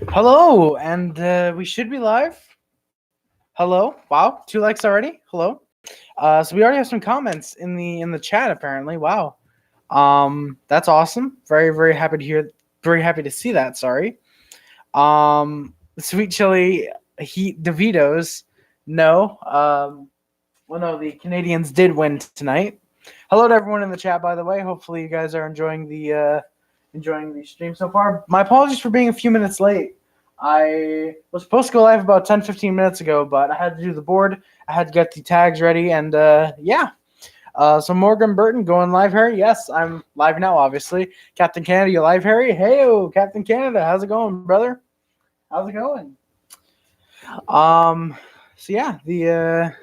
Hello, and we should be live. Hello. Wow, 2 likes already. Hello. So we already have some comments in the chat apparently. Wow. That's awesome. Very happy to hear. Very happy to see that. Sorry. Sweet chili heat DeVito's. No. Well, no, the Canadians did win tonight. Hello to everyone in the chat, by the way. Hopefully, you guys are enjoying the stream so far. My apologies for being a few minutes late. I was supposed to go live about 10-15 minutes ago, but I had to do the board. I had to get the tags ready, and yeah. So Morgan Burton going live, Harry? Yes, I'm live now, obviously. Captain Canada, you live, Harry? Hey, Captain Canada, how's it going, brother? How's it going? Um, so yeah, the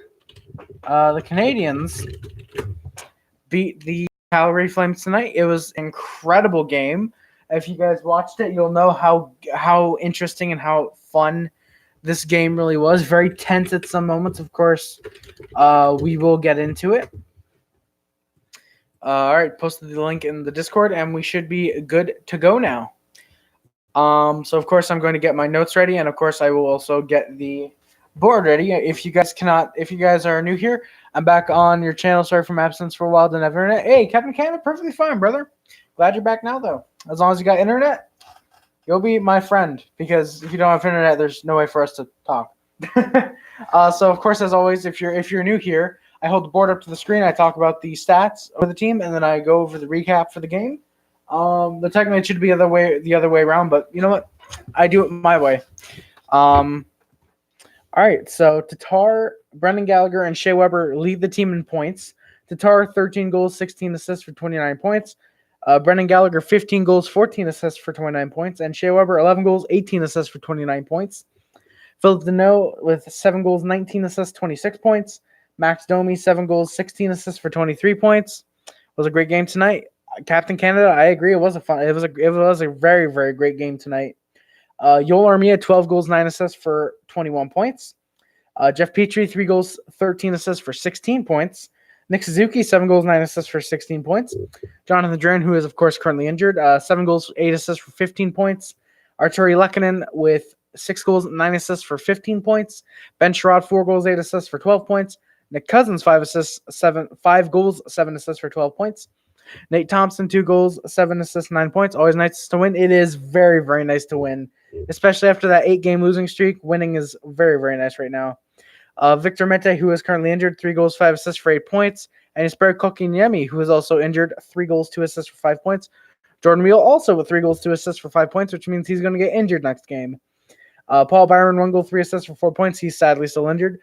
Canadians beat the Calgary Flames tonight. It was an incredible game. If you guys watched it, you'll know how interesting and how fun this game really was. Very tense at some moments, of course. We will get into it. All right, posted the link in the Discord, and we should be good to go now. So of course I'm going to get my notes ready, and of course I will also get the board ready. If you guys are new here, I'm back on your channel. Sorry for my absence for a while. Didn't have internet. Hey, Captain Canada, perfectly fine, brother. Glad you're back now, though. As long as you got internet, you'll be my friend. Because if you don't have internet, there's no way for us to talk. So of course, as always, if you're new here, I hold the board up to the screen. I talk about the stats of the team, and then I go over the recap for the game. Technically it should be the other way around, but you know what? I do it my way. All right, so Tatar, Brendan Gallagher, and Shea Weber lead the team in points. Tatar, 13 goals, 16 assists for 29 points. Brendan Gallagher, 15 goals, 14 assists for 29 points. And Shea Weber, 11 goals, 18 assists for 29 points. Philip Deneau with 7 goals, 19 assists, 26 points. Max Domi, 7 goals, 16 assists for 23 points. It was a great game tonight. Captain Canada, I agree. It was a very great game tonight. Joel Armia, 12 goals, 9 assists for 21 points. Jeff Petrie, 3 goals, 13 assists for 16 points. Nick Suzuki, 7 goals, 9 assists for 16 points. Jonathan Drouin, who is, of course, currently injured, 7 goals, 8 assists for 15 points. Arturi Lehkonen with 6 goals, 9 assists for 15 points. Ben Sherrod, 4 goals, 8 assists for 12 points. Nick Cousins, 5 goals, 7 assists for 12 points. Nate Thompson, 2 goals, 7 assists, 9 points. Always nice to win. It is very nice to win, especially after that 8-game losing streak. Winning is very nice right now. Victor Mete, who is currently injured, 3 goals, 5 assists for 8 points. And Jesper Kotkaniemi, who is also injured, 3 goals, 2 assists for 5 points. Jordan Wheel also with 3 goals, 2 assists for 5 points, which means he's going to get injured next game. Paul Byron, 1 goal, 3 assists for 4 points. He's sadly still injured.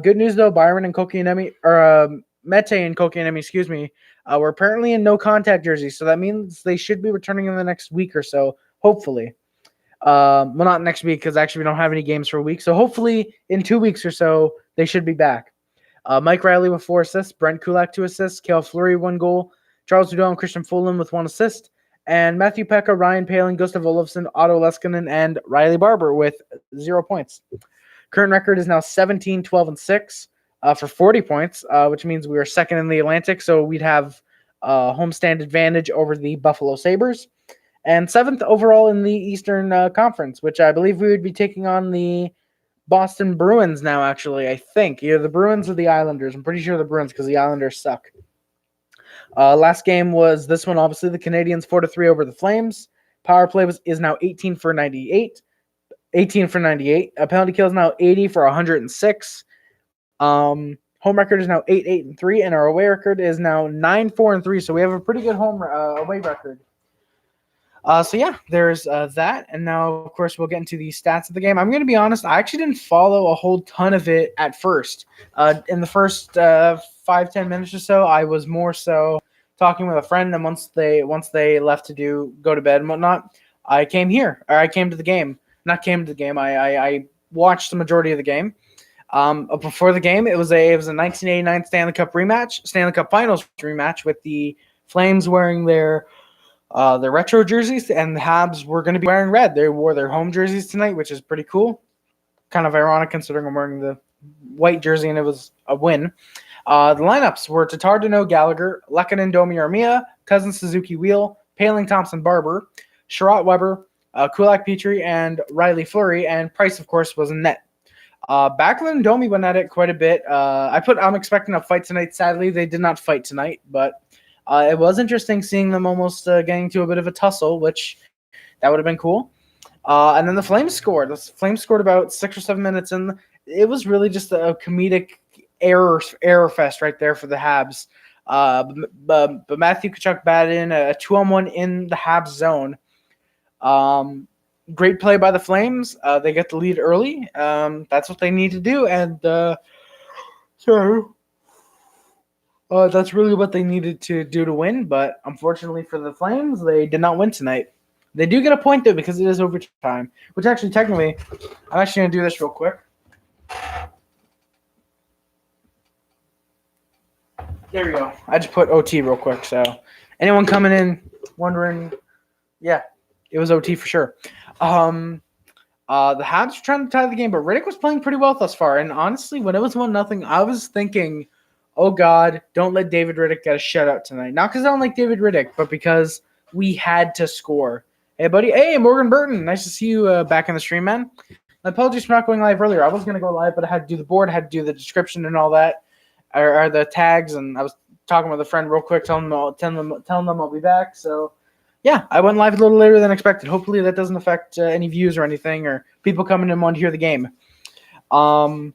Good news, though, Byron and Kotkaniemi, or Mete and Kotkaniemi, were apparently in no contact jerseys, so that means they should be returning in the next week or so, hopefully. Well, not next week, because actually we don't have any games for a week, so hopefully in 2 weeks or so, they should be back. Mike Riley with 4 assists, Brent Kulak 2 assists, Cale Fleury 1 goal, Charles Hudon and Christian Fulham with 1 assist, and Matthew Pekka, Ryan Palin, Gustav Olofsson, Otto Leskinen, and Riley Barber with 0 points. Current record is now 17, 12, and 6 for 40 points, which means we are second in the Atlantic, so we'd have homestand advantage over the Buffalo Sabres. And 7th overall in the Eastern Conference, which I believe we would be taking on the Boston Bruins now, actually, I think. Either the Bruins or the Islanders. I'm pretty sure the Bruins, because the Islanders suck. Last game was this one, obviously, the Canadiens 4-3 over the Flames. Power play is now 18 for 98. A penalty kill is now 80 for 106. Home record is now 8-8-3, and our away record is now 9-4-3. So we have a pretty good away record. So yeah, there's that, and now of course we'll get into the stats of the game. I'm going to be honest, I actually didn't follow a whole ton of it at first. In the first 5-10 minutes or so, I was more so talking with a friend, and once they left to go to bed and whatnot, I came to the game. Not came to the game. I watched the majority of the game. Before the game, it was a 1989 Stanley Cup Finals rematch with the Flames wearing their retro jerseys, and the Habs were going to be wearing red. They wore their home jerseys tonight, which is pretty cool. Kind of ironic considering I'm wearing the white jersey and it was a win. The lineups were Tatar, Deneau, Gallagher, Lehkonen, Domi, Armia, Cousins, Suzuki, Wheel, Paling, Thompson, Barber, Sherratt, Weber, Kulak Petrie, and Riley Fleury, and Price, of course, was in net. Backlund and Domi went at it quite a bit. I'm expecting a fight tonight. Sadly, they did not fight tonight, but it was interesting seeing them almost getting to a bit of a tussle, which that would have been cool. And then the Flames scored. The Flames scored about 6 or 7 minutes in. It was really just a comedic error fest right there for the Habs. But Matthew Tkachuk batted in a 2-on-1 in the Habs zone. Great play by the Flames. They get the lead early. That's what they need to do. And that's really what they needed to do to win. But unfortunately for the Flames, they did not win tonight. They do get a point, though, because it is overtime. Which actually, technically, I'm actually going to do this real quick. There we go. I just put OT real quick. So anyone coming in wondering, yeah, it was OT for sure. The Habs were trying to tie the game, but Rittich was playing pretty well thus far. And honestly, when it was 1-0, I was thinking, oh, God, don't let David Rittich get a shutout tonight. Not because I don't like David Rittich, but because we had to score. Hey, buddy. Hey, Morgan Burton. Nice to see you back in the stream, man. My apologies for not going live earlier. I was going to go live, but I had to do the board, had to do the description and all that, or the tags, and I was talking with a friend real quick, telling them I'll be back. So, yeah, I went live a little later than expected. Hopefully that doesn't affect any views or anything, or people coming in want to hear the game. And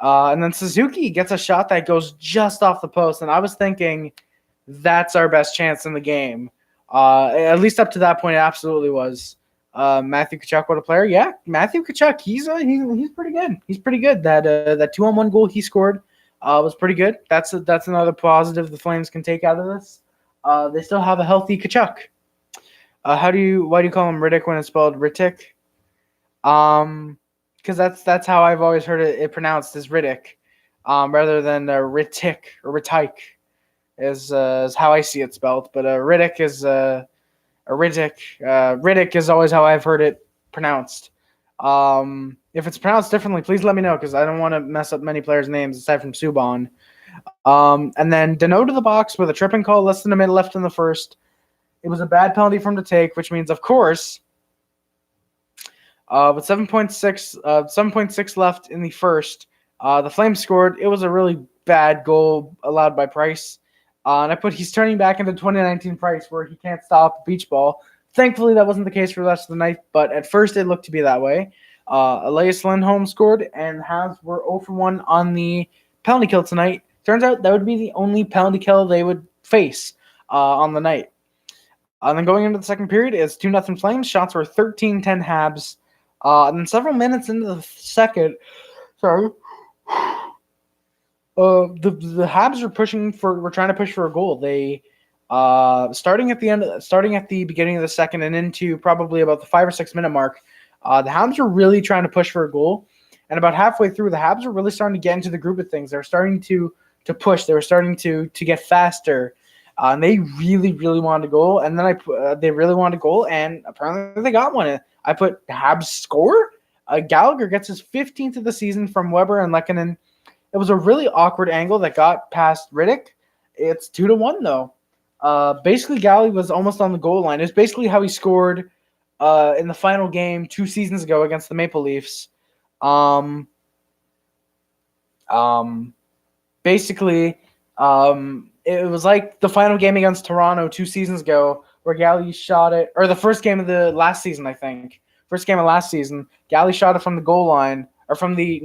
then Suzuki gets a shot that goes just off the post, and I was thinking that's our best chance in the game. At least up to that point, it absolutely was. Matthew Tkachuk, what a player! Yeah, Matthew Tkachuk, he's pretty good. He's pretty good. That 2-on-1 goal he scored was pretty good. That's another positive the Flames can take out of this. They still have a healthy Tkachuk. Why do you call him Rittich when it's spelled Rittich? Because that's how I've always heard it pronounced as Rittich, rather than Rittich or Rittich is how I see it spelled. But Rittich is Rittich. Rittich is always how I've heard it pronounced. If it's pronounced differently, please let me know, because I don't want to mess up many players' names aside from Subban. And then Danault to the box with a tripping call, less than a minute left in the first. It was a bad penalty for him to take, which means, of course, with 7.6 left in the first, the Flames scored. It was a really bad goal allowed by Price. And I put he's turning back into 2019 Price, where he can't stop a beach ball. Thankfully, that wasn't the case for the rest of the night, but at first it looked to be that way. Elias Lindholm scored, and the Habs were 0 for 1 on the penalty kill tonight. Turns out that would be the only penalty kill they would face on the night. And then going into the second period, it's 2-0 Flames. Shots were 13-10 Habs. And then several minutes into the second, the Habs were trying to push for a goal. They starting at the beginning of the second and into probably about the 5 or 6 minute mark, the Habs were really trying to push for a goal. And about halfway through, the Habs were really starting to get into the group of things. They were starting to push. They were starting to get faster. And they really, really wanted a goal. And then they really wanted a goal, and apparently they got one. I put Habs score. Gallagher gets his 15th of the season from Weber and Lehkonen. It was a really awkward angle that got past Rittich. It's 2-1 though. Basically, Galley was almost on the goal line. It's basically how he scored in the final game 2 seasons ago against the Maple Leafs. Basically, it was like the final game against Toronto 2 seasons ago, where Galley shot it, or the first game of the last season, I think. First game of last season, Galley shot it from the goal line, or from the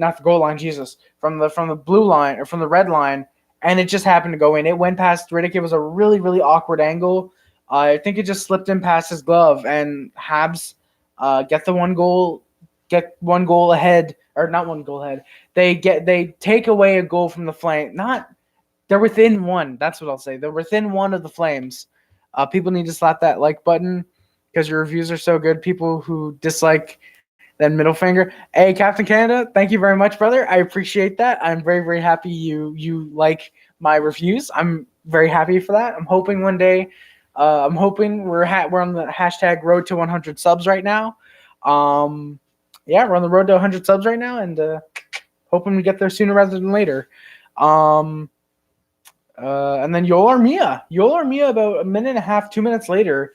blue line, or from the red line, and it just happened to go in. It went past Rittich. It was a really, really awkward angle. I think it just slipped in past his glove, and Habs get one goal ahead, or not 1 goal ahead. They take away a goal from the Flames. They're within 1. That's what I'll say. They're within 1 of the Flames. People need to slap that like button, because your reviews are so good. People who dislike that middle finger. Hey, Captain Canada, thank you very much, brother. I appreciate that. I'm very, very happy you like my reviews. I'm very happy for that. I'm hoping one day. I'm hoping we're on the hashtag road to 100 subs right now. Yeah, we're on the road to 100 subs right now, and hoping we get there sooner rather than later. And then Joel Armia about a minute and a half, 2 minutes later,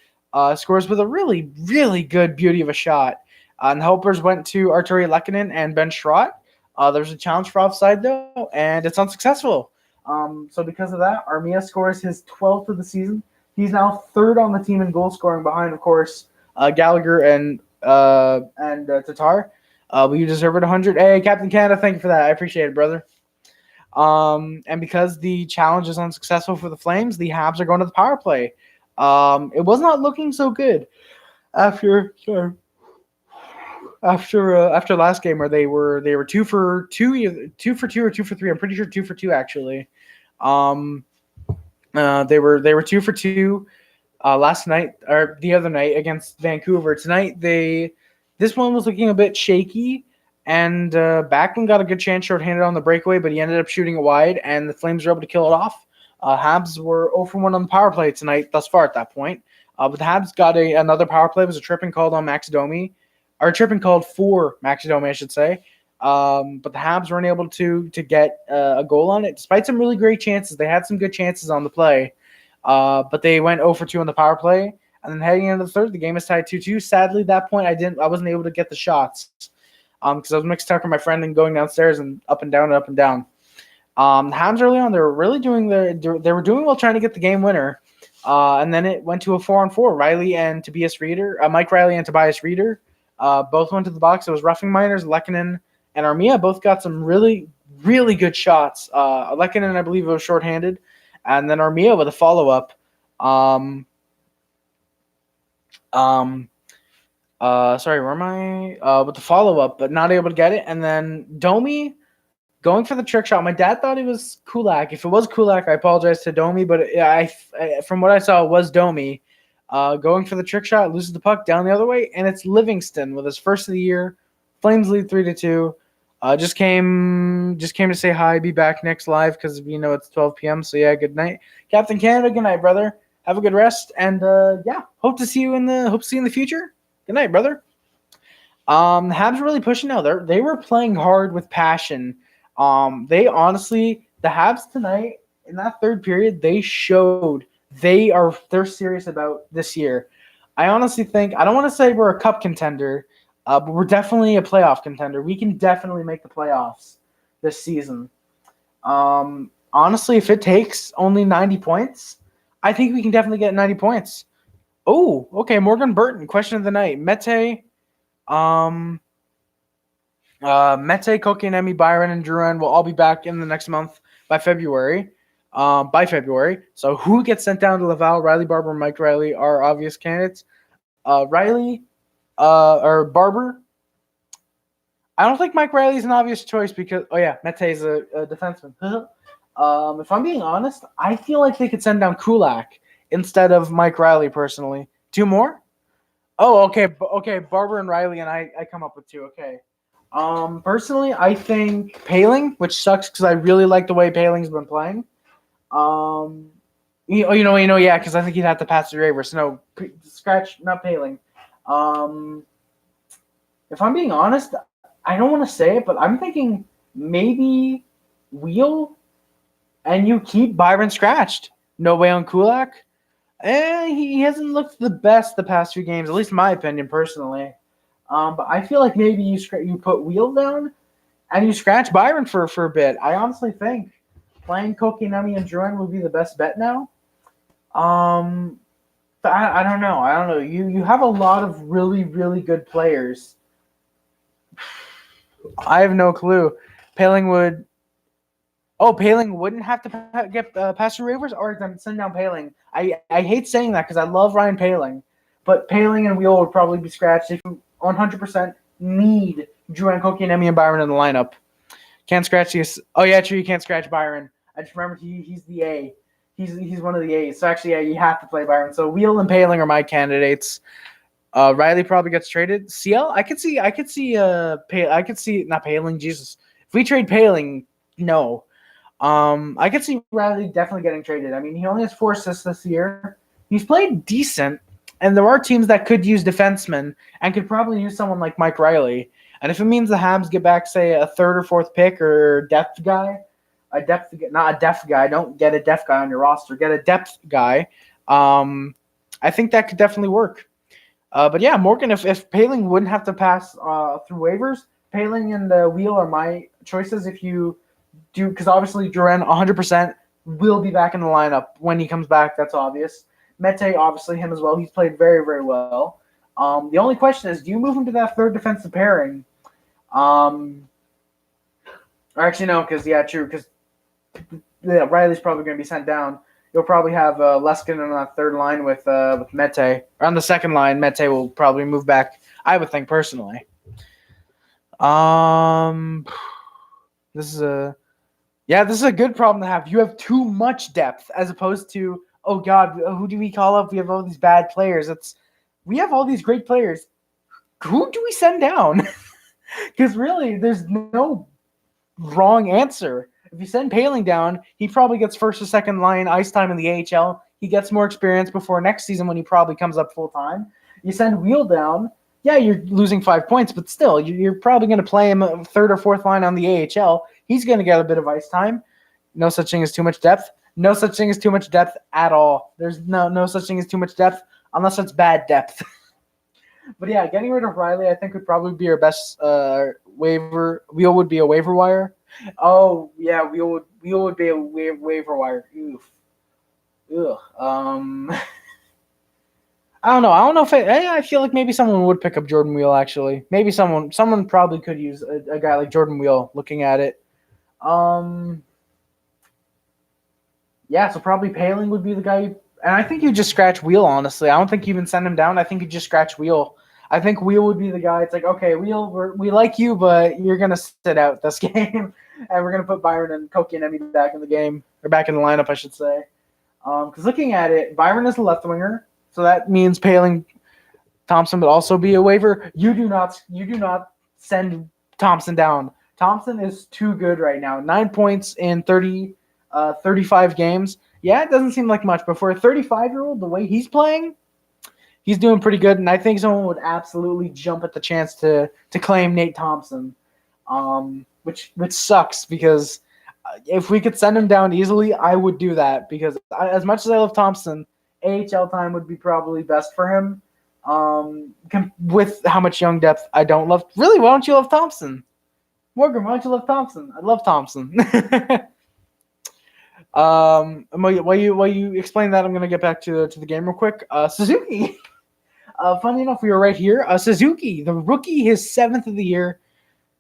scores with a really, really good beauty of a shot. And the helpers went to Arturi Lehkonen and Ben Schrott. There's a challenge for offside, though, and it's unsuccessful. So because of that, Armia scores his 12th of the season. He's now third on the team in goal scoring behind, of course, Gallagher and Tatar. But you deserve it 100. Hey, Captain Canada, thank you for that. I appreciate it, brother. And because the challenge is unsuccessful for the Flames, the Habs are going to the power play. It was not looking so good after last game where they were 2 for 2, 2 for 2 or 2 for 3. I'm pretty sure 2 for 2 actually. They were 2 for 2 last night or the other night against Vancouver. Tonight this one was looking a bit shaky, and Backlund got a good chance short-handed on the breakaway, but he ended up shooting it wide, and the Flames were able to kill it off. Habs were 0 for 1 on the power play tonight thus far at that point. But the Habs got another power play. It was a tripping called on Max Domi, or a tripping called for Max Domi, I should say. But the Habs weren't able to get a goal on it, despite some really great chances. They had some good chances on the play, but they went 0 for 2 on the power play. And then heading into the third, the game is tied 2-2. Sadly, at that point, I wasn't able to get the shots because I was mixed up with my friend and going downstairs and up and down and up and down. The Habs early on, they were really doing well trying to get the game winner. And then it went to a 4-on-4. Mike Riley and Tobias Reeder both went to the box. It was roughing minors. Lehkonen and Armia both got some really, really good shots. Lehkonen, I believe, was shorthanded. And then Armia with a follow-up. Sorry, where am I? With the follow-up, but not able to get it. And then Domi going for the trick shot. My dad thought it was Kulak. If it was Kulak, I apologize to Domi, but from what I saw, it was Domi. Going for the trick shot, loses the puck down the other way, and it's Livingston with his first of the year. Flames lead 3-2. Just came to say hi. Be back next live because it's 12 p.m. So yeah, good night, Captain Canada. Good night, brother. Have a good rest, and hope to see you in the future. Good night, brother. The Habs are really pushing now. They were playing hard with passion. The Habs tonight in that third period, they showed they're serious about this year. I honestly think, I don't want to say we're a cup contender, but we're definitely a playoff contender. We can definitely make the playoffs this season. Honestly, if it takes only 90 points, I think we can definitely get 90 points. Oh, okay. Morgan Burton, question of the night. Mete, Kotkaniemi, Byron, and Drouin will all be back in the next month by February. So who gets sent down to Laval? Riley, Barber, and Mike Riley are obvious candidates. Riley or Barber. I don't think Mike Riley is an obvious choice because Mete is a defenseman. If I'm being honest, I feel like they could send down Kulak instead of Mike Riley personally. 2 more? Oh, okay. Barber and Riley, and I come up with 2. Okay. Personally, I think Paling, which sucks because I really like the way Paling's been playing. Because I think he'd have to pass the waiver. So no, scratch, not Paling. If I'm being honest, I don't want to say it, but I'm thinking maybe Wheel, and you keep Byron scratched. No way on Kulak. He hasn't looked the best the past few games, at least in my opinion, personally. But I feel like maybe you put Wheel down and you scratch Byron for a bit. I honestly think playing Kotkaniemi and Drouin would be the best bet now. But I don't know. You have a lot of really, really good players. I have no clue. Paling wouldn't have to get pass through waivers, or then send down Paling. I hate saying that because I love Ryan Paling, but Paling and Wheel would probably be scratched if you 100% need Drouin, Kotkaniemi, and Byron in the lineup. Can't scratch these. Oh yeah, true. You can't scratch Byron. I just remembered he's the A. He's one of the A's. So actually, yeah, you have to play Byron. So Wheel and Paling are my candidates. Riley probably gets traded. CL, I could see not Paling. Jesus, if we trade Paling, no. I could see Riley definitely getting traded. I mean, he only has 4 assists this year. He's played decent, and there are teams that could use defensemen and could probably use someone like Mike Riley. And if it means the Habs get back, say, a 3rd or 4th pick or depth guy, not a depth guy. Don't get a depth guy on your roster. Get a depth guy. I think that could definitely work. But yeah, Morgan, if Paling wouldn't have to pass through waivers, Paling and Wheel are my choices. If you do, because obviously Duran 100% will be back in the lineup when he comes back. That's obvious. Mete, obviously him as well. He's played very, very well. The only question is, do you move him to that third defensive pairing? Or actually, no, because, yeah, true, because Riley's probably going to be sent down. You'll probably have Leskin on that third line with Mete. Or on the second line, Mete will probably move back, I would think, personally. This is a good problem to have. You have too much depth as opposed to, oh, God, who do we call up? We have all these bad players. We have all these great players. Who do we send down? Because really, there's no wrong answer. If you send Paling down, he probably gets first or second line ice time in the AHL. He gets more experience before next season when he probably comes up full time. You send Wheel down, yeah, you're losing 5 points, but still, you're probably going to play him third or fourth line on the AHL. He's going to get a bit of ice time. No such thing as too much depth. No such thing as too much depth at all. There's no such thing as too much depth unless it's bad depth. But yeah, getting rid of Riley, I think, would probably be our best waiver. Wheel would be a waiver wire. Oh yeah, Wheel would be a waiver wire. Oof. Ugh. I don't know. If I feel like maybe someone would pick up Jordan Wheel. Actually, maybe someone probably could use a guy like Jordan Wheel. Looking at it, yeah. So probably Paling would be the guy. And I think you just scratch Wheel, honestly. I don't think you even send him down. I think you just scratch Wheel. I think Wheel would be the guy. It's like, okay, Wheel, we like you, but you're going to sit out this game. And we're going to put Byron and Koki and Emmy back in the game. Or back in the lineup, I should say. Because looking at it, Byron is a left winger. So that means Paling Thompson would also be a waiver. You do not send Thompson down. Thompson is too good right now. 9 points in 35 games. Yeah, it doesn't seem like much, but for a 35-year-old, the way he's playing, he's doing pretty good, and I think someone would absolutely jump at the chance to claim Nate Thompson, which sucks because if we could send him down easily, I would do that because as much as I love Thompson, AHL time would be probably best for him with how much young depth I don't love. Really, why don't you love Thompson? Morgan, why don't you love Thompson? I love Thompson. While you explain that, I'm gonna get back to the game real quick. Suzuki. Funny enough, we were right here. Suzuki, the rookie, his 7th of the year.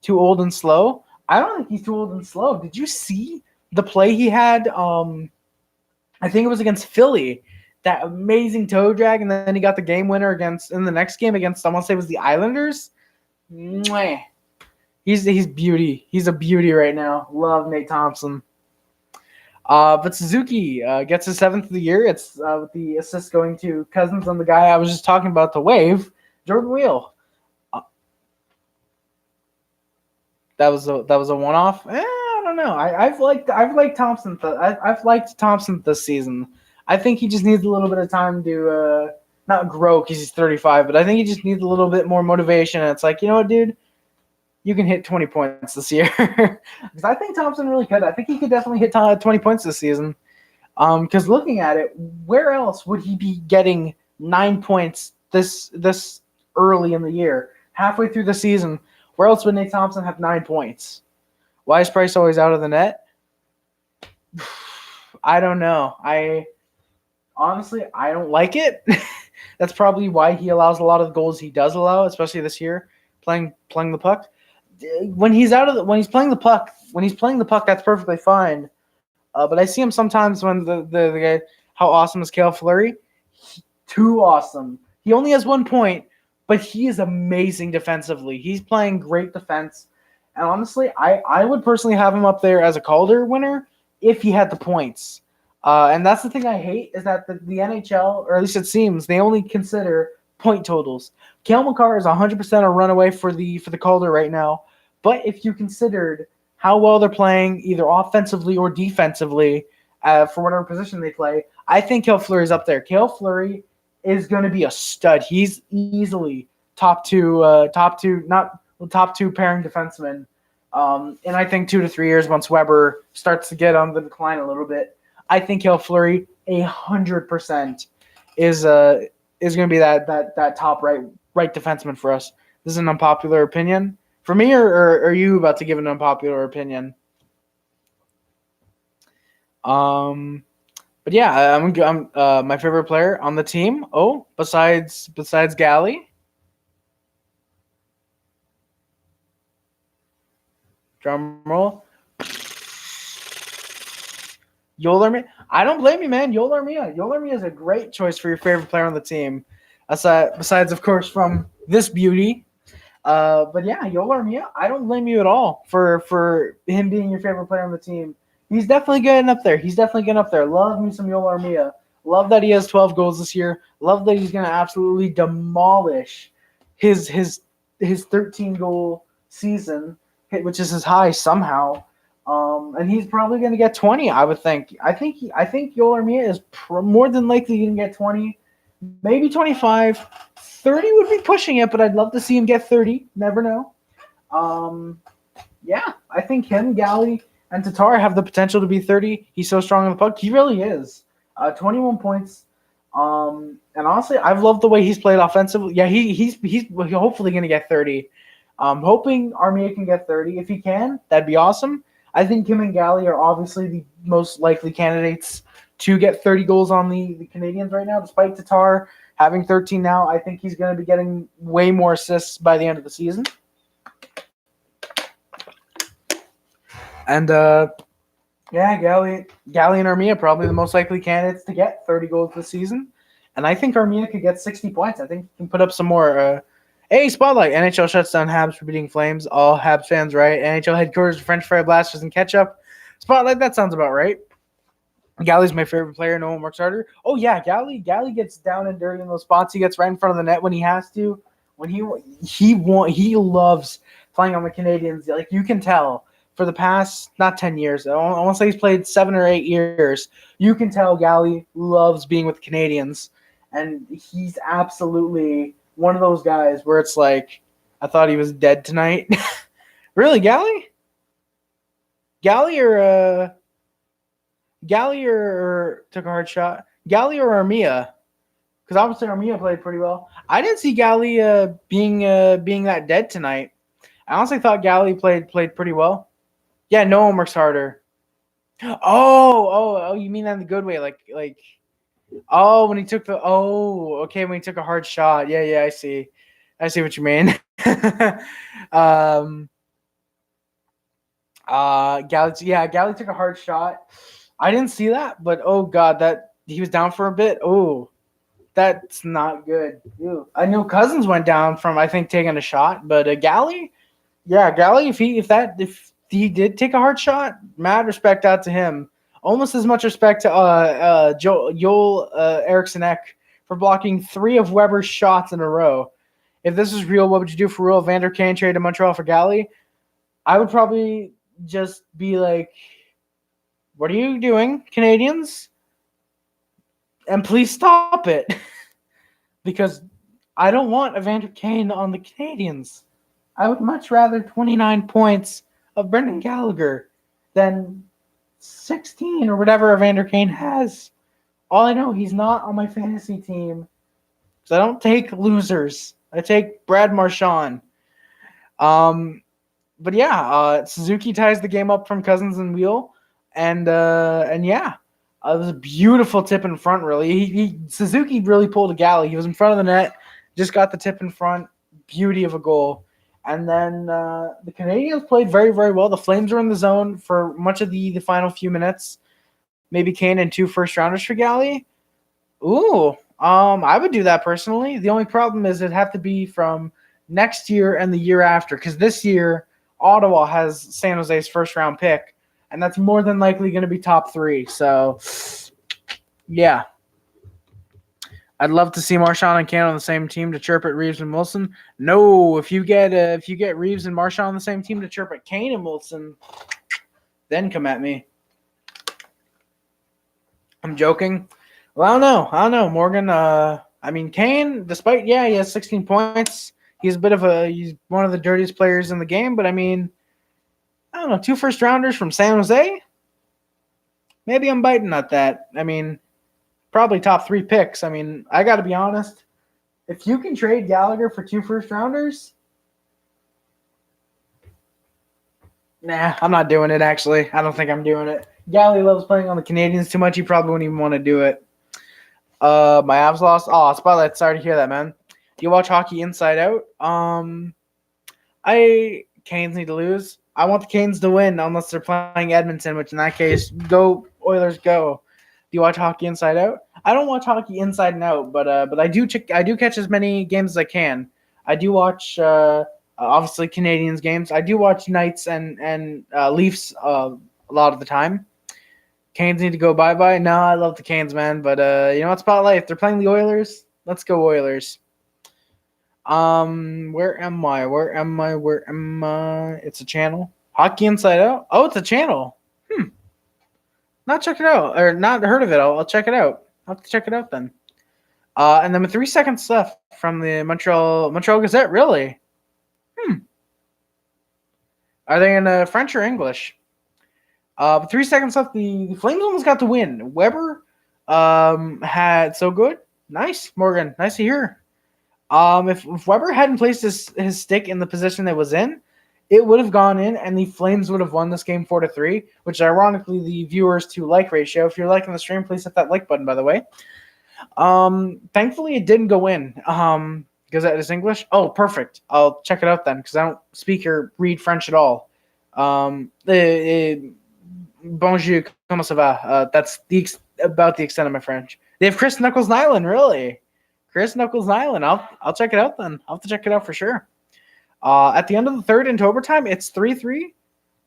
Too old and slow. I don't think he's too old and slow. Did you see the play he had? I think it was against Philly. That amazing toe drag, and then he got the game winner in the next game against, I want to say it was the Islanders. Mwah. He's beauty. He's a beauty right now. Love Nate Thompson. But Suzuki gets his 7th of the year. It's with the assist going to Cousins on the guy I was just talking about to wave, Jordan Wheel. That was a one-off. I don't know. I've liked Thompson. I've liked Thompson this season. I think he just needs a little bit of time to not grow because he's 35, but I think he just needs a little bit more motivation. And it's like, you know what, dude? You can hit 20 points this year. Because I think Thompson really could. I think he could definitely hit 20 points this season. Because looking at it, where else would he be getting 9 points this early in the year? Halfway through the season, where else would Nate Thompson have 9 points? Why is Price always out of the net? I don't know. Honestly, I don't like it. That's probably why he allows a lot of the goals he does allow, especially this year, playing the puck. When he's playing the puck, that's perfectly fine. But I see him sometimes when the guy, how awesome is Cale Fleury? Too awesome. He only has 1 point, but he is amazing defensively. He's playing great defense. And honestly, I would personally have him up there as a Calder winner if he had the points. And that's the thing I hate is that the NHL, or at least it seems, they only consider point totals. Cale Makar is 100% a runaway for the Calder right now. But if you considered how well they're playing, either offensively or defensively, for whatever position they play, I think Cale Fleury is up there. Cale Fleury is going to be a stud. He's easily top two pairing defenseman. And I think 2 to 3 years once Weber starts to get on the decline a little bit, I think Cale Fleury 100% is going to be that top right defenseman for us. This is an unpopular opinion for me, or are you about to give an unpopular opinion? But yeah, I'm my favorite player on the team. Oh, besides Galley. Drum roll. Joel Armia. I don't blame you, man. Joel Armia is a great choice for your favorite player on the team. Besides, of course, from this beauty. But yeah, Joel Armia, I don't blame you at all for him being your favorite player on the team. He's definitely getting up there. Love me some Joel Armia. Love that he has 12 goals this year. Love that he's going to absolutely demolish his 13 goal season, which is his high somehow. And he's probably going to get 20, I would think. I think Joel Armia is more than likely going to get 20, maybe 25. 30 would be pushing it, but I'd love to see him get 30. Never know. Yeah, I think him, Galley, and Tatar have the potential to be 30. He's so strong on the puck. He really is. 21 points. And honestly, I've loved the way he's played offensively. Yeah, he's hopefully going to get 30. Hoping Armia can get 30. If he can, that'd be awesome. I think him and Galley are obviously the most likely candidates to get 30 goals on the Canadiens right now, despite Tatar having 13 now. I think he's going to be getting way more assists by the end of the season. And, yeah, Galley and Armia probably the most likely candidates to get 30 goals this season. And I think Armia could get 60 points. I think he can put up some more. Hey, Spotlight. NHL shuts down Habs for beating Flames. All Habs fans, right? NHL headquarters, French fry blasters, and ketchup. Spotlight, that sounds about right. Galley's my favorite player. No one works harder. Oh, yeah, Galley gets down and dirty in those spots. He gets right in front of the net when he has to. When he loves playing on the Canadiens. Like, you can tell for the past, not 10 years, I want to say he's played 7 or 8 years. You can tell Galley loves being with the Canadiens. And he's absolutely one of those guys where it's like, I thought he was dead tonight. Really, Galley? Galley or took a hard shot? Galley or Armia? Because obviously Armia played pretty well. I didn't see Galley being that dead tonight. I honestly thought Galley played pretty well. Yeah, no one works harder. Oh, you mean that in the good way, like when he took when he took a hard shot. Yeah, I see what you mean. Galley took a hard shot. I didn't see that, but oh god, that he was down for a bit. Oh, that's not good. Ew. I know Cousins went down from I think taking a shot, but Galley, if he did take a hard shot, mad respect out to him. Almost as much respect to Joel Eriksson Ek for blocking 3 of Weber's shots in a row. If this was real, what would you do for real? Vander Kane traded to Montreal for Galley? I would probably just be like, what are you doing, Canadiens? And please stop it. Because I don't want Evander Kane on the Canadiens. I would much rather 29 points of Brendan Gallagher than 16 or whatever Evander Kane has. All I know, he's not on my fantasy team. So I don't take losers. I take Brad Marchand. But yeah, Suzuki ties the game up from Cousins and Wheel. And yeah, it was a beautiful tip in front, really. Suzuki really pulled a Galley. He was in front of the net, just got the tip in front. Beauty of a goal. And then the Canadiens played very, very well. The Flames were in the zone for much of the final few minutes. Maybe Kane and 2 first-rounders for Galley. Ooh, I would do that personally. The only problem is it'd have to be from next year and the year after, because this year Ottawa has San Jose's first-round pick, and that's more than likely going to be top 3. So, yeah. I'd love to see Marchand and Kane on the same team to chirp at Reeves and Wilson. No, if you get Reeves and Marchand on the same team to chirp at Kane and Wilson, then come at me. I'm joking. Well, I don't know, Morgan. I mean, Kane, despite he has 16 points, he's one of the dirtiest players in the game. But I mean, I don't know, 2 first-rounders from San Jose. Maybe I'm biting at that. I mean, probably top 3 picks. I mean, I got to be honest. If you can trade Gallagher for 2 first-rounders, nah, I'm not doing it, actually. I don't think I'm doing it. Galley loves playing on the Canadiens too much. He probably wouldn't even want to do it. My Avs lost. Oh, Spotlight, sorry to hear that, man. Do you watch hockey inside out? Canes need to lose. I want the Canes to win unless they're playing Edmonton, which in that case, go Oilers, go. Do you watch hockey inside out? I don't watch hockey inside and out, but I do catch as many games as I can. I do watch obviously Canadiens games. I do watch Knights and Leafs a lot of the time. Canes need to go bye-bye. No, I love the Canes, man, but you know what, Spotlight? If they're playing the Oilers, let's go Oilers. Where am I? It's a channel. Hockey Inside Out. Oh, it's a channel. Not check it out or not heard of it. I'll check it out. I'll have to check it out then. And then with 3 seconds left from the Montreal Gazette. Really? Are they in French or English? 3 seconds left. The Flames almost got the win. Weber had so good. Nice, Morgan. Nice to hear. If Weber hadn't placed his stick in the position it was in, it would have gone in, and the Flames would have won this game 4-3, which is ironically the viewers to like ratio. If you're liking the stream, please hit that like button, by the way. Thankfully, it didn't go in. Because that is English. Oh, perfect. I'll check it out then, because I don't speak or read French at all. Bonjour, comment ça va? That's about the extent of my French. They have Chris Knuckles-Nyland, really? Chris Knuckles-Nyland. I'll check it out then. I'll have to check it out for sure. At the end of the third into overtime, it's 3-3.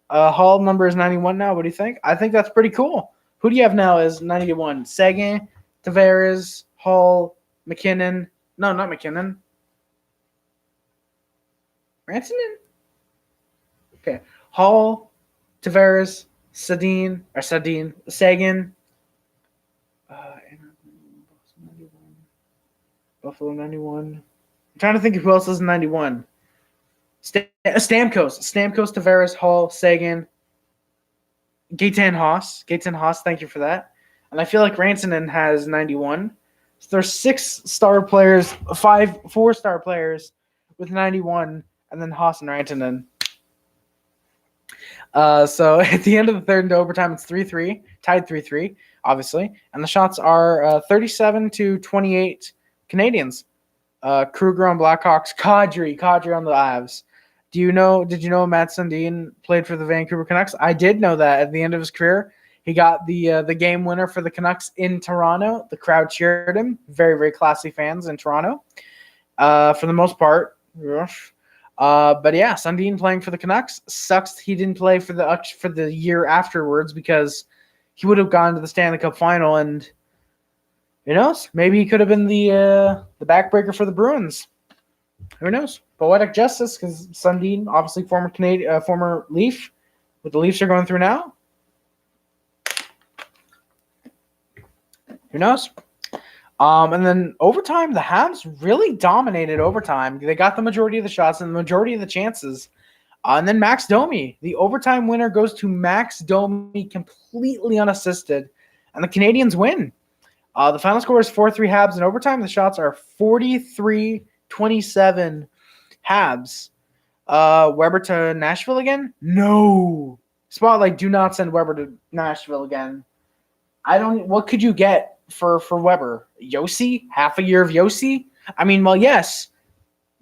Hall number is 91 now. What do you think? I think that's pretty cool. Who do you have now as 91? Seguin, Tavares, Hall, McKinnon. No, not McKinnon. Rantanen? Okay. Hall, Tavares, Seguin. Seguin. Buffalo 91. I'm trying to think of who else is 91. Stamkos, Tavares, Hall, Seguin, Gaetan Haas. Thank you for that. And I feel like Rantanen has 91. So there's 4-star players with 91, and then Haas and Rantanen. So at the end of the third into overtime, it's 3-3, tied 3-3, obviously. And the shots are 37-28 Canadians. Kruger on Blackhawks, Kadri on the Avs. Did you know Matt Sundin played for the Vancouver Canucks? I did know that. At the end of his career, he got the game winner for the Canucks in Toronto. The crowd cheered him. Very, very classy fans in Toronto, for the most part. But yeah, Sundin playing for the Canucks. Sucks he didn't play for the year afterwards, because he would have gone to the Stanley Cup final, and who knows? Maybe he could have been the backbreaker for the Bruins. Who knows? Poetic justice, because Sundin, obviously former Leaf, what the Leafs are going through now. Who knows? And then overtime, the Habs really dominated overtime. They got the majority of the shots and the majority of the chances. And then Max Domi, the overtime winner, goes to Max Domi completely unassisted, and the Canadiens win. The final score is 4-3 Habs in overtime. The shots are 43-27 Habs. Weber to Nashville again? No. Spotlight, do not send Weber to Nashville again. What could you get for Weber? Yossi? Half a year of Yossi? I mean, well, yes.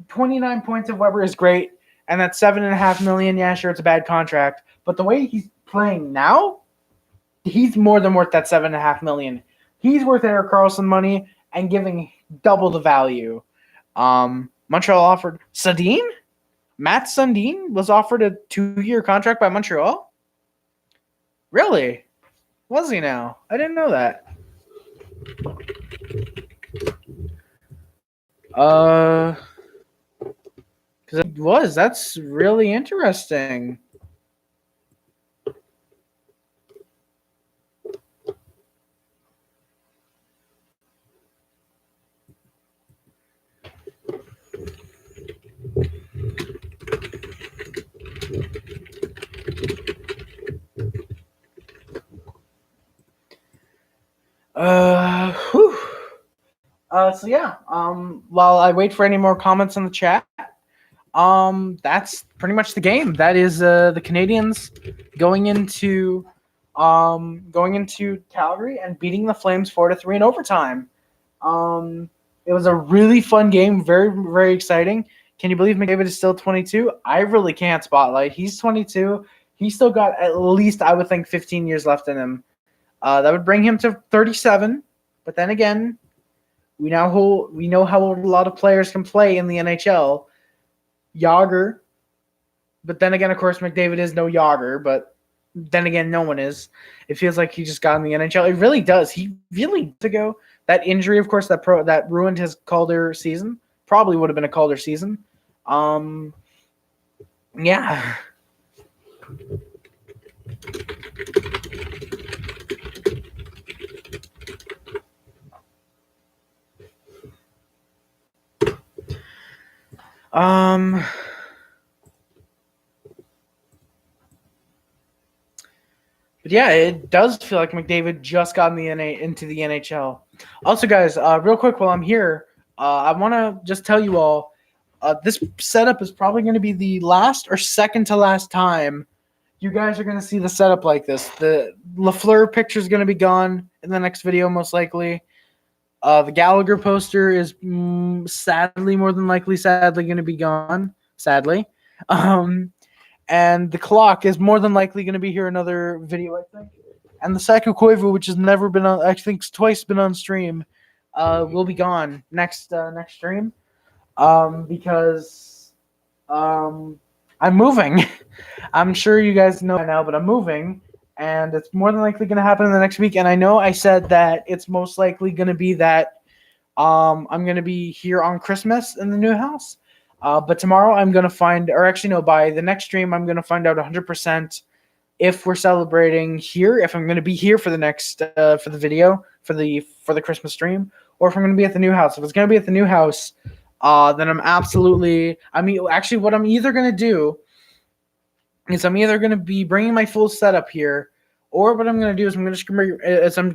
29 points of Weber is great, and that's $7.5 million. Yeah, sure, it's a bad contract. But the way he's playing now, he's more than worth that $7.5 million. He's worth Erik Karlsson money and giving double the value. Montreal offered Sundin? Matt Sundin was offered a 2-year contract by Montreal? Really? Was he now? I didn't know that. Because it was. That's really interesting. So yeah. While I wait for any more comments in the chat, that's pretty much the game. That is the Canadiens going into Calgary and beating the Flames 4-3 in overtime. It was a really fun game, very very exciting. Can you believe McDavid is still 22? I really can't. Spotlight. He's 22. He's still got at least, I would think, 15 years left in him. That would bring him to 37. But then again, we know how old a lot of players can play in the NHL. Yager. But then again, of course, McDavid is no Yager. But then again, no one is. It feels like he just got in the NHL. It really does. He really to go. That injury, of course, that ruined his Calder season. Probably would have been a Calder season. Yeah. But yeah, it does feel like McDavid just got into the NHL. Also, guys, real quick while I'm here, I want to just tell you all, this setup is probably going to be the last or second to last time you guys are going to see the setup like this. The Lafleur picture is going to be gone in the next video, most likely. The Gallagher poster is sadly going to be gone. Sadly. And the clock is more than likely going to be here another video, I think. And the Saku Koivu, which has never been on, I think twice been on stream, will be gone next stream. Because I'm moving. I'm sure you guys know by now, but I'm moving. And it's more than likely going to happen in the next week. And I know I said that it's most likely going to be that I'm going to be here on Christmas in the new house. But tomorrow I'm going to find, or actually no, by the next stream, I'm going to find out 100% if we're celebrating here, if I'm going to be here for the next, for the video, for the Christmas stream, or if I'm going to be at the new house. If it's going to be at the new house, then actually what I'm either going to do is I'm either going to be bringing my full setup here, or what I'm going to do is I'm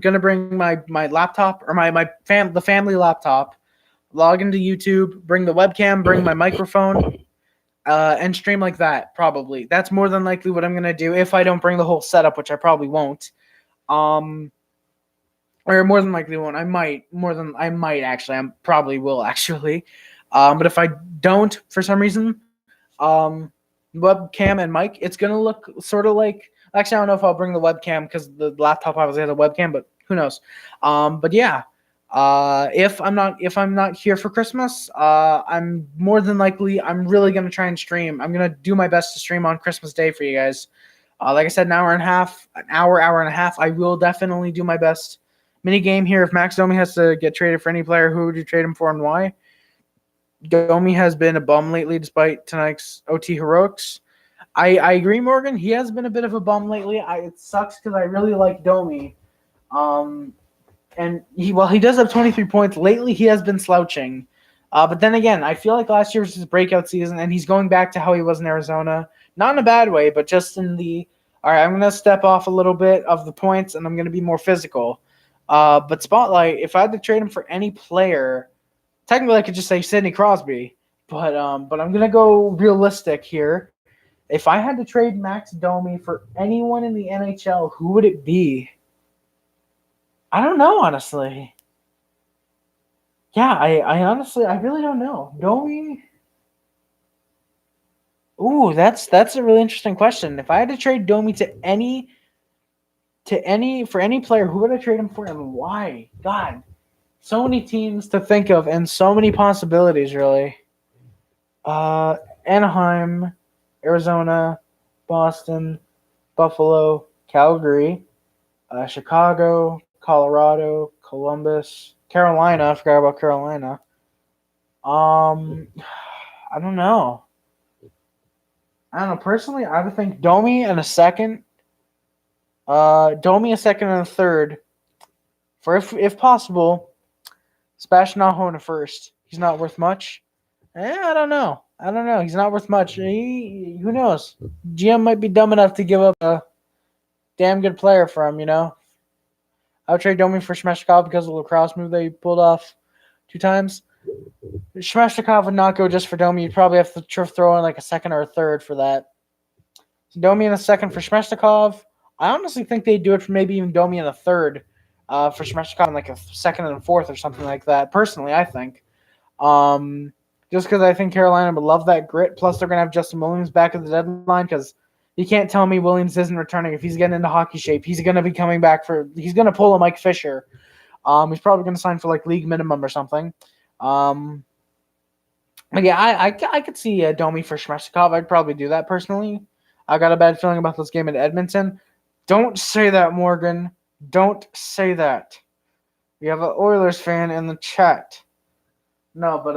going to bring my laptop or the family laptop, log into YouTube, bring the webcam, bring my microphone, and stream like that, probably. That's more than likely what I'm going to do if I don't bring the whole setup, which I probably won't. Or more than likely won't. I might actually. I probably will actually. But if I don't, for some reason, webcam and mic, it's going to look sort of like... Actually, I don't know if I'll bring the webcam because the laptop obviously has a webcam, but who knows? But yeah. If I'm not here for Christmas, I'm more than likely really gonna try and stream. I'm gonna do my best to stream on Christmas Day for you guys. Like I said, an hour and a half. I will definitely do my best. Mini game here. If Max Domi has to get traded for any player, who would you trade him for and why? Domi has been a bum lately, despite tonight's OT heroics. I agree, Morgan. He has been a bit of a bum lately. It sucks because I really like Domi. And he does have 23 points. Lately, he has been slouching. But then again, I feel like last year was his breakout season, and he's going back to how he was in Arizona. Not in a bad way, but just in the, all right, I'm going to step off a little bit of the points, and I'm going to be more physical. But Spotlight, if I had to trade him for any player, technically I could just say Sidney Crosby. But I'm going to go realistic here. If I had to trade Max Domi for anyone in the NHL, who would it be? I don't know, honestly. Yeah, I honestly, I really don't know. Domi. Ooh, that's a really interesting question. If I had to trade Domi for any player, who would I trade him for and why? God, so many teams to think of and so many possibilities, really. Anaheim, Arizona, Boston, Buffalo, Calgary, Chicago, Colorado, Columbus, Carolina. I forgot about Carolina. I don't know. Personally, I would think Domi and a second. Domi a second and a third. For if possible, Sebastian Aho in a first. He's not worth much. I don't know. He's not worth much. Who knows? GM might be dumb enough to give up a damn good player for him, you know? I would trade Domi for Smeshkov because of the lacrosse move they pulled off. 2 times. Shmeshnikov would not go just for Domi. You'd probably have to throw in like a second or a third for that. So Domi in a second for Shmeshnikov. I honestly think they'd do it for maybe even Domi in a third for Shmeshnikov in like a second and a fourth or something like that. Personally, I think. Just because I think Carolina would love that grit. Plus, they're going to have Justin Williams back at the deadline because you can't tell me Williams isn't returning. If he's getting into hockey shape, he's going to be coming back he's going to pull a Mike Fisher. He's probably going to sign for like league minimum or something. But yeah, I could see Domi for Shmeshnikov. I'd probably do that personally. I got a bad feeling about this game in Edmonton. Don't say that, Morgan. Don't say that. We have an Oilers fan in the chat. No, but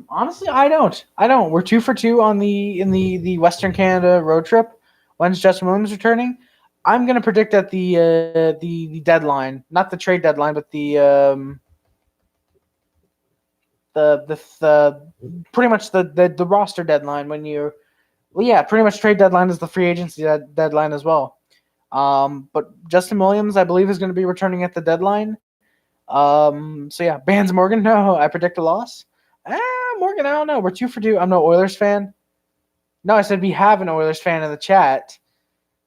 honestly, I don't. We're 2 for 2 on the Western Canada road trip. When's Justin Williams returning? I'm gonna predict at the deadline, not the trade deadline, but the pretty much the roster deadline when you, well, yeah, pretty much trade deadline is the free agency deadline as well. But Justin Williams, I believe, is going to be returning at the deadline. So yeah, bans Morgan. No, I predict a loss. Morgan, I don't know. We're 2 for 2. I'm no Oilers fan. No, I said we have an Oilers fan in the chat.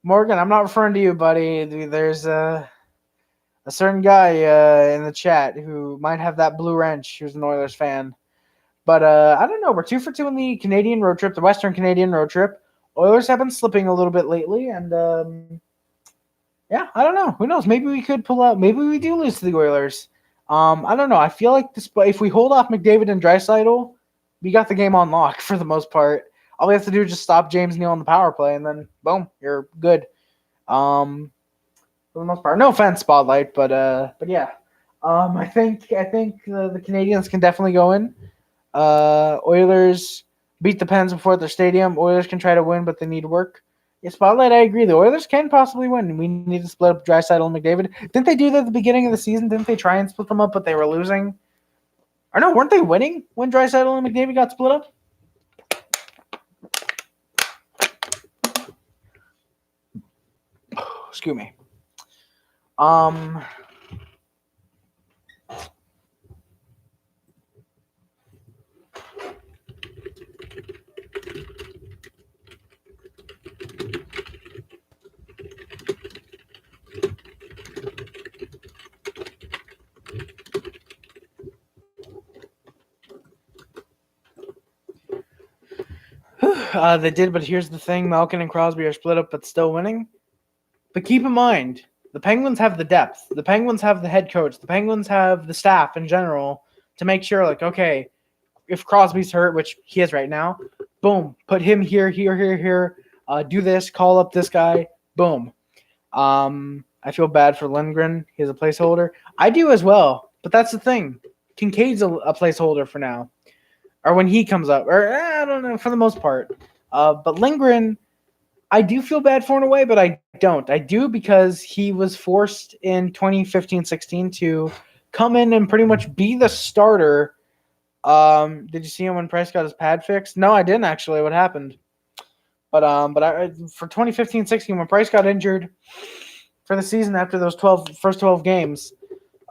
Morgan, I'm not referring to you, buddy. There's a certain guy in the chat who might have that blue wrench who's an Oilers fan. But I don't know. We're 2 for 2 in the Canadian road trip, the Western Canadian road trip. Oilers have been slipping a little bit lately, and yeah, I don't know. Who knows? Maybe we could pull out. Maybe we do lose to the Oilers. I don't know. I feel like if we hold off McDavid and Draisaitl, we got the game on lock for the most part. All we have to do is just stop James Neal on the power play, and then boom, you're good. For the most part, no offense, Spotlight, but yeah. I think the Canadiens can definitely go in. Oilers beat the Pens before their stadium. Oilers can try to win, but they need work. Yeah, Spotlight, I agree. The Oilers can possibly win. We need to split up Draisaitl and McDavid. Didn't they do that at the beginning of the season? Didn't they try and split them up, but they were losing? Or no, weren't they winning when Draisaitl and McDavid got split up? Excuse me. They did, but here's the thing. Malkin and Crosby are split up but still winning. But keep in mind, the Penguins have the depth. The Penguins have the head coach. The Penguins have the staff in general to make sure, like, okay, if Crosby's hurt, which he is right now, boom, put him here. Do this, call up this guy, boom. I feel bad for Lindgren. He's a placeholder. I do as well, but that's the thing. Kincaid's a placeholder for now. Or when he comes up. Or I don't know, for the most part. But Lindgren, I do feel bad for in a way, but I don't. I do because he was forced in 2015-16 to come in and pretty much be the starter. Did you see him when Price got his pad fixed? No, I didn't actually. What happened? But for 2015-16, when Price got injured for the season after those first 12 games,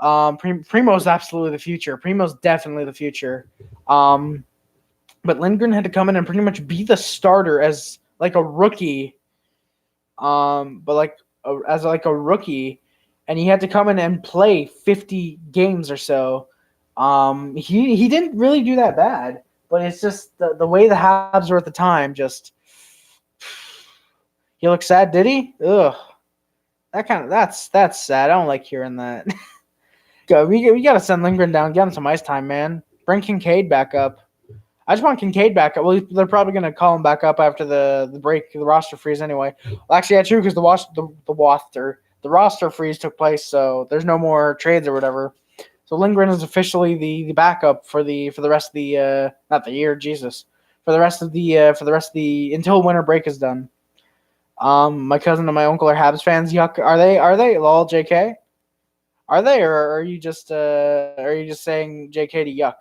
Primo's absolutely the future. Primo's definitely the future. But Lindgren had to come in and pretty much be the starter as like a rookie. As a rookie, and he had to come in and play 50 games or so. He didn't really do that bad, but it's just the way the Habs were at the time. Just he looked sad, did he? Ugh, that's sad. I don't like hearing that. We got to send Lindgren down, get him some ice time, man. Bring Kincaid back up. I just want Kincaid back up. Well, they're probably going to call him back up after the break, the roster freeze anyway. Well, actually, yeah, true, because the roster freeze took place, so there's no more trades or whatever. So Lindgren is officially the backup for the rest of the not the year, Jesus, for the rest of the until winter break is done. My cousin and my uncle are Habs fans. Yuck, are they? Lol, JK. Are they, or are you just saying JK to yuck?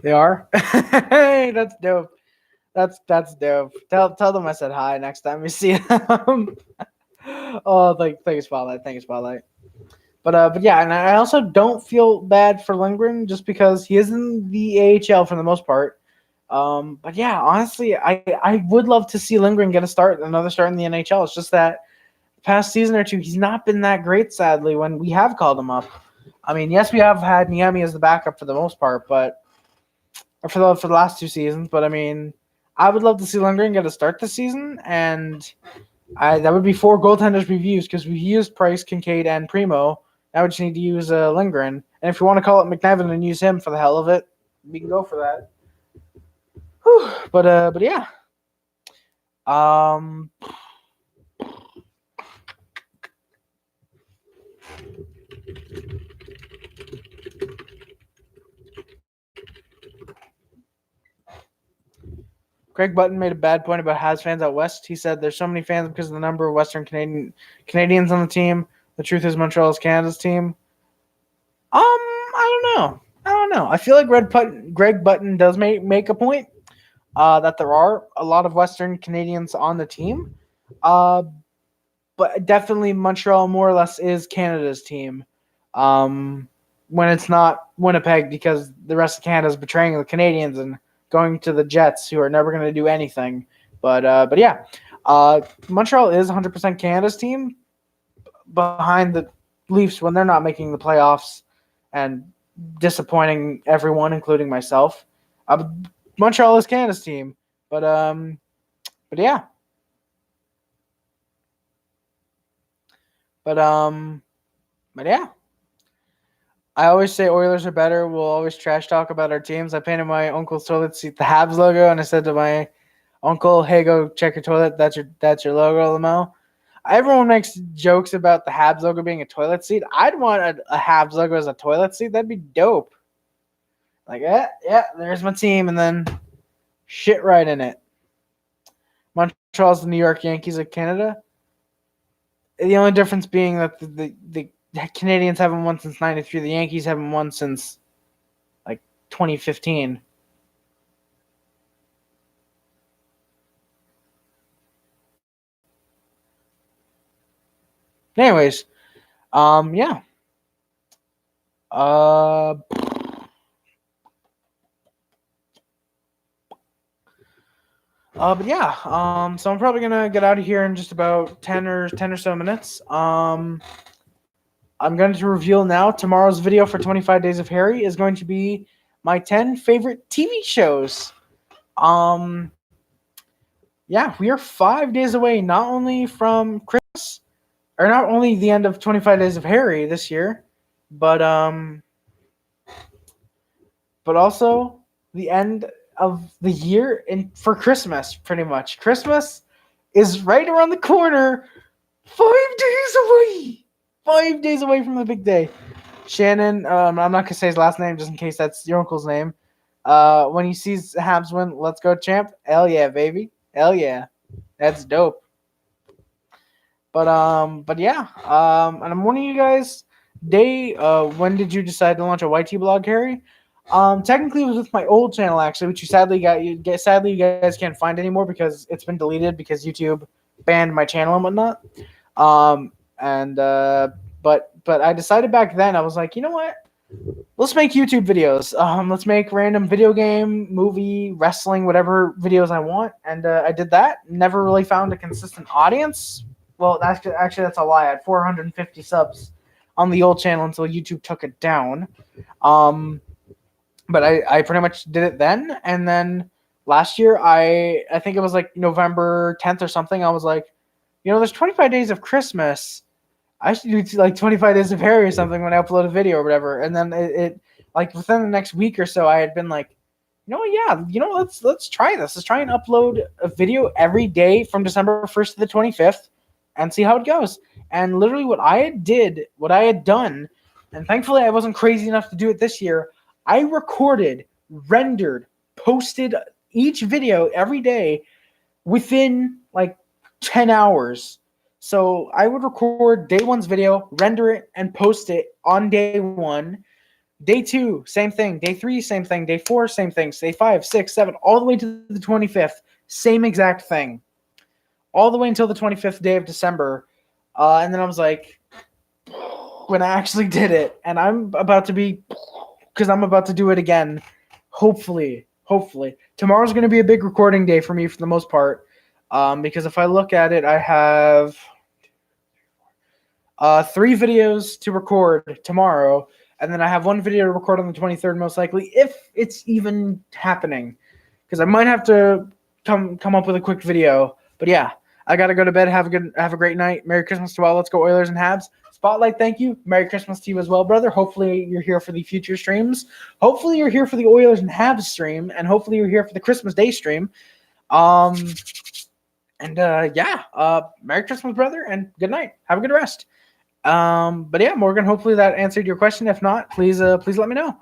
They are. Hey, that's dope. That's dope. Tell them I said hi next time you see them. Oh, thank you, Spotlight. Thank you, Spotlight. But yeah, and I also don't feel bad for Lindgren just because he is in the AHL for the most part. But yeah, honestly, I would love to see Lindgren get another start in the NHL. It's just that past season or two, he's not been that great, sadly, when we have called him up. I mean, yes, we have had Niemi as the backup for the most part, but for the last two seasons. But I mean, I would love to see Lundgren get a start this season, and that would be four goaltenders we've used because we used Price, Kincaid, and Primo. Now we just need to use Lindgren, and if you want to call it McNevin and use him for the hell of it, we can go for that. Whew. But yeah. Um, Greg Button made a bad point about Habs fans out west. He said there's so many fans because of the number of Western Canadians on the team. The truth is Montreal is Canada's team. I don't know. I don't know. I feel like Greg Button does make a point that there are a lot of Western Canadians on the team. But definitely Montreal more or less is Canada's team. When it's not Winnipeg because the rest of Canada is betraying the Canadians and going to the Jets, who are never going to do anything. But yeah, Montreal is 100% Canada's team behind the Leafs when they're not making the playoffs and disappointing everyone, including myself. Montreal is Canada's team, but yeah, but yeah. I always say Oilers are better. We'll always trash talk about our teams. I painted my uncle's toilet seat the Habs logo, and I said to my uncle, "Hey, go check your toilet. That's your logo, Lamo." Everyone makes jokes about the Habs logo being a toilet seat. I'd want a Habs logo as a toilet seat. That'd be dope. Like, yeah, there's my team, and then shit right in it. Montreal's the New York Yankees of Canada. The only difference being that the Canadians haven't won since '93. The Yankees haven't won since like 2015. Anyways, yeah. Uh, but yeah. So I'm probably gonna get out of here in just about 10 or so minutes. I'm going to reveal now tomorrow's video for 25 Days of Harry is going to be my 10 favorite TV shows. Yeah, we are 5 days away not only from Christmas or not only the end of 25 Days of Harry this year, but also the end of the year for Christmas, pretty much. Christmas is right around the corner. 5 days away. 5 days away from the big day. Shannon, I'm not gonna say his last name just in case that's your uncle's name. When he sees Habs win, let's go champ. Hell yeah, baby. Hell yeah. That's dope. But yeah. And I'm warning you guys, when did you decide to launch a YT blog, Harry? Technically it was with my old channel actually, which sadly you guys can't find anymore because it's been deleted because YouTube banned my channel and whatnot. But I decided back then, I was like, you know what? Let's make YouTube videos. Let's make random video game, movie, wrestling, whatever videos I want. And I did that. Never really found a consistent audience. Well, that's a lie. I had 450 subs on the old channel until YouTube took it down. But I pretty much did it then. And then last year, I think it was like November 10th or something. I was like, there's 25 days of Christmas. I should do like 25 Days of Harry or something when I upload a video or whatever. And then it like within the next week or so, I had been like, let's try this. Let's try and upload a video every day from December 1st to the 25th and see how it goes. And literally what I had done, and thankfully I wasn't crazy enough to do it this year, I recorded, rendered, posted each video every day within like 10 hours. So I would record day one's video, render it, and post it on day one. Day 2, same thing. Day 3, same thing. Day 4, same thing. Day 5, 6, 7, all the way to the 25th, same exact thing. All the way until the 25th day of December. And then I was like, when I actually did it, and I'm about to be, because I'm about to do it again, hopefully. Tomorrow's going to be a big recording day for me for the most part, because if I look at it, I have 3 videos to record tomorrow, and then I have 1 video to record on the 23rd, most likely, if it's even happening, because I might have to come up with a quick video. But yeah, I gotta go to bed. Have a great night. Merry Christmas to all. Let's go Oilers and Habs. Spotlight, thank you. Merry Christmas to you as well, brother. Hopefully you're here for the future streams. Hopefully you're here for the Oilers and Habs stream, and hopefully you're here for the Christmas Day stream. Merry Christmas, brother, and good night. Have a good rest. But yeah, Morgan, hopefully that answered your question. If not, please let me know.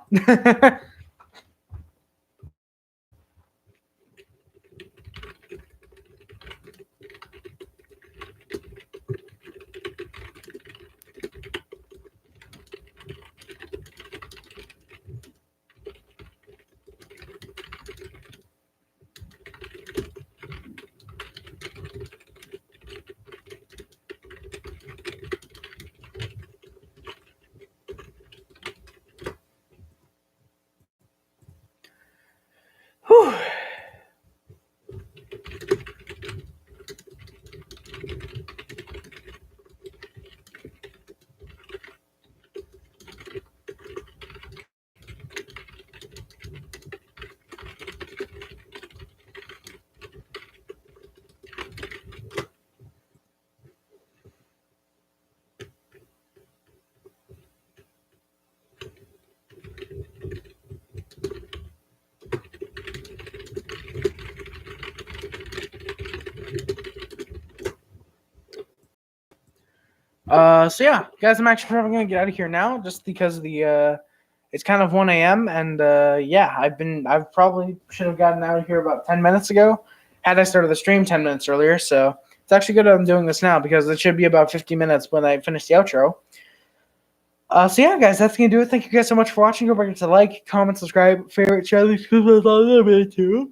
Whew. So yeah, guys, I'm actually probably gonna get out of here now, just because it's kind of 1 a.m. and yeah, I've probably should have gotten out of here about 10 minutes ago, had I started the stream 10 minutes earlier. So it's actually good I'm doing this now, because it should be about 50 minutes when I finish the outro. So yeah, guys, that's gonna do it. Thank you guys so much for watching. Don't forget to like, comment, subscribe, favorite, share this too.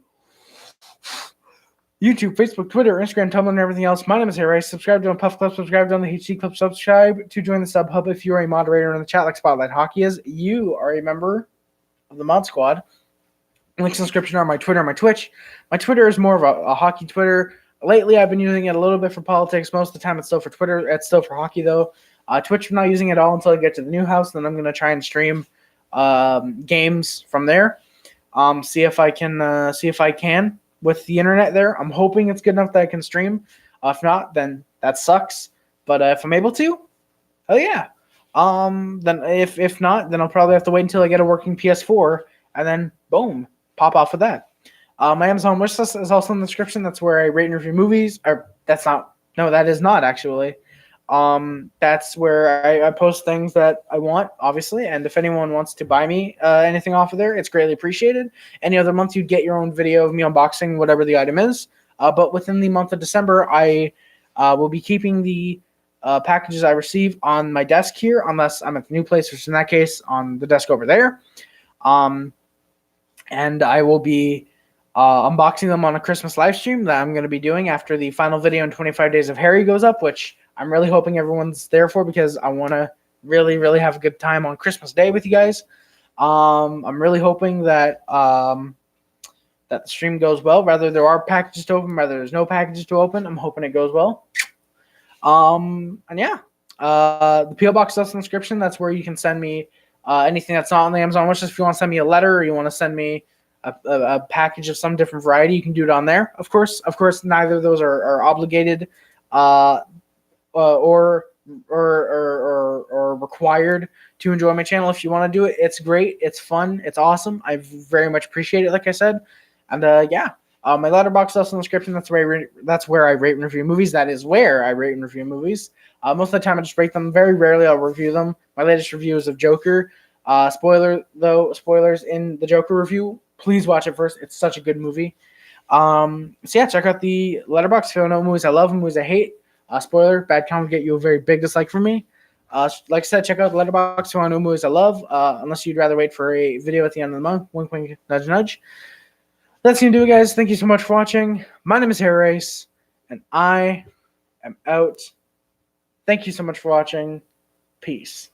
YouTube, Facebook, Twitter, Instagram, Tumblr, and everything else. My name is Harry. Subscribe to Puff Club, subscribe to the HD Club, subscribe to join the Sub Hub if you are a moderator in the chat like Spotlight Hockey is. You are a member of the Mod Squad. Links in the description are my Twitter and my Twitch. My Twitter is more of a hockey Twitter. Lately, I've been using it a little bit for politics. Most of the time, it's still for Twitter. It's still for hockey, though. Twitch, I'm not using it all until I get to the new house. Then I'm going to try and stream games from there. See if I can with the internet there. I'm hoping it's good enough that I can stream. If not, then that sucks. But if I'm able to, oh yeah. Then if not, then I'll probably have to wait until I get a working PS4, and then boom, pop off with that. My Amazon wish list is also in the description. That's where I rate and review movies. That is not actually. That's where I post things that I want, obviously, and if anyone wants to buy me anything off of there, it's greatly appreciated. Any other month, you'd get your own video of me unboxing whatever the item is, but within the month of December, I will be keeping the packages I receive on my desk here, unless I'm at the new place, which in that case, on the desk over there, and I will be unboxing them on a Christmas live stream that I'm going to be doing after the final video in 25 Days of Harry goes up, which I'm really hoping everyone's there for, because I want to really, really have a good time on Christmas Day with you guys. I'm really hoping that that the stream goes well. Whether there are packages to open, whether there's no packages to open, I'm hoping it goes well. And yeah, the PO box is in the description. That's where you can send me anything that's not on the Amazon wishlist. If you want to send me a letter, or you want to send me a package of some different variety, you can do it on there. Of course, neither of those are obligated or required to enjoy my channel. If you want to do it, it's great, it's fun, it's awesome. I very much appreciate it, like I said. And yeah, my letterbox is also in the description. That's where I rate and review movies. That is where I rate and review movies. Most of the time I just rate them. Very rarely I'll review them. My latest review is of Joker. Spoilers in the Joker review. Please watch it first. It's such a good movie. So yeah, check out the letterbox if you don't know movies I love and movies I hate. Spoiler, bad comment will get you a very big dislike from me. Like I said, check out the Letterboxd who I know movies I love. Unless you'd rather wait for a video at the end of the month. Wink, wink, nudge, nudge. That's going to do it, guys. Thank you so much for watching. My name is Harry Race, and I am out. Thank you so much for watching. Peace.